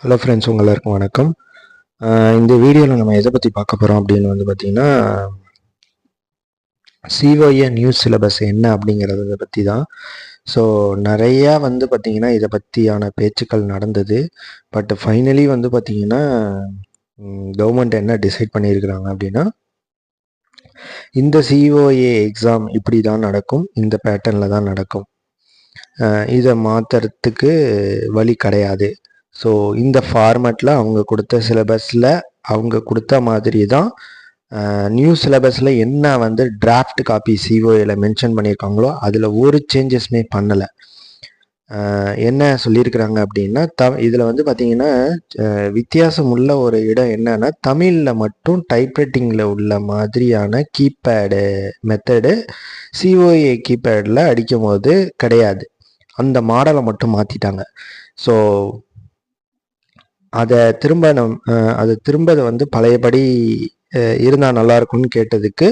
Hello friends, எல்லாருக்கும் வணக்கம். இந்த வீடியோவில் நம்ம எதை பற்றி பார்க்க போகிறோம் அப்படின்னு பார்த்தீங்கன்னா, சிஓஏ நியூஸ் சிலபஸ் என்ன அப்படிங்கிறத பற்றி தான். ஸோ நிறையா பார்த்திங்கன்னா இதை பற்றியான பேச்சுக்கள் நடந்தது. பட் ஃபைனலி பார்த்திங்கன்னா கவர்மெண்ட் என்ன டிசைட் பண்ணியிருக்கிறாங்க அப்படின்னா, இந்த சிஓஏ எக்ஸாம் இப்படி தான் நடக்கும், இந்த பேட்டர்னில் தான் நடக்கும், இதை மாற்றுறதுக்கு வழி கிடையாது. ஸோ இந்த ஃபார்மேட்டில் அவங்க கொடுத்த சிலபஸில் அவங்க கொடுத்த மாதிரி தான் நியூ சிலபஸில் என்ன டிராஃப்ட் காப்பி சிஓஏல மென்ஷன் பண்ணியிருக்காங்களோ அதில் ஒரு சேஞ்சஸுமே பண்ணலை. என்ன சொல்லியிருக்கிறாங்க அப்படின்னா, இதில் பார்த்தீங்கன்னா வித்தியாசம் உள்ள ஒரு இடம் என்னன்னா, தமிழில் மட்டும் டைப்ரைட்டிங்கில் உள்ள மாதிரியான கீபேடு மெத்தடு சிஓஏ கீபேடில் அடிக்கும் போது கிடையாது. அந்த மாடலை மட்டும் மாற்றிட்டாங்க. ஸோ அதை திரும்ப பழையபடி இருந்தால் நல்லாயிருக்கும்னு கேட்டதுக்கு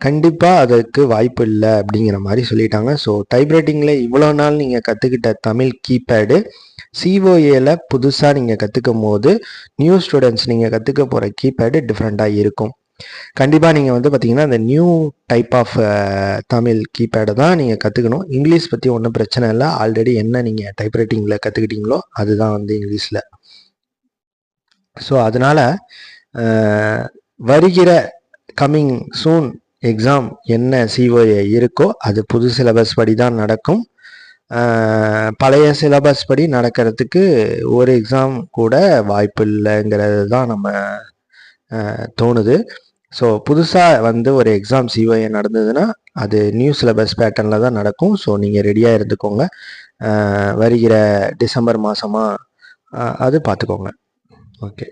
கண்டிப்பாக அதுக்கு வாய்ப்பு இல்லை அப்படிங்கிற மாதிரி சொல்லிட்டாங்க. ஸோ டைப்ரைட்டிங்கில் இவ்வளோ நாள் நீங்கள் கற்றுக்கிட்ட தமிழ் கீபேடு சிஓஏல புதுசாக நீங்கள் கற்றுக்கும் போது நியூ ஸ்டூடெண்ட்ஸ் நீங்கள் கற்றுக்க போகிற கீபேடு டிஃப்ரெண்ட்டாக இருக்கும். கண்டிப்பாக நீங்கள் பார்த்தீங்கன்னா அந்த நியூ டைப் ஆஃப் தமிழ் கீபேடை தான் நீங்கள் கற்றுக்கணும். இங்கிலீஷ் பற்றி ஒன்றும் பிரச்சனை இல்லை. ஆல்ரெடி என்ன நீங்கள் டைப்ரைட்டிங்கில் கற்றுக்கிட்டீங்களோ அதுதான் இங்கிலீஷில். ஸோ அதனால் வருகிற கம்மிங் சூன் எக்ஸாம் என்ன சிஓஏ இருக்கோ அது புது சிலபஸ் படி தான் நடக்கும். பழைய சிலபஸ் படி நடக்கிறதுக்கு ஒரு எக்ஸாம் கூட வாய்ப்பு இல்லைங்கிறது தான் நம்ம தோணுது. ஸோ புதுசாக ஒரு எக்ஸாம் சிஓஏ நடந்ததுன்னா அது நியூ சிலபஸ் பேட்டர்னில் தான் நடக்கும். ஸோ நீங்கள் ரெடியாக இருந்துக்கோங்க. வருகிற டிசம்பர் மாதமாக அது பார்த்துக்கோங்க. ஓகே.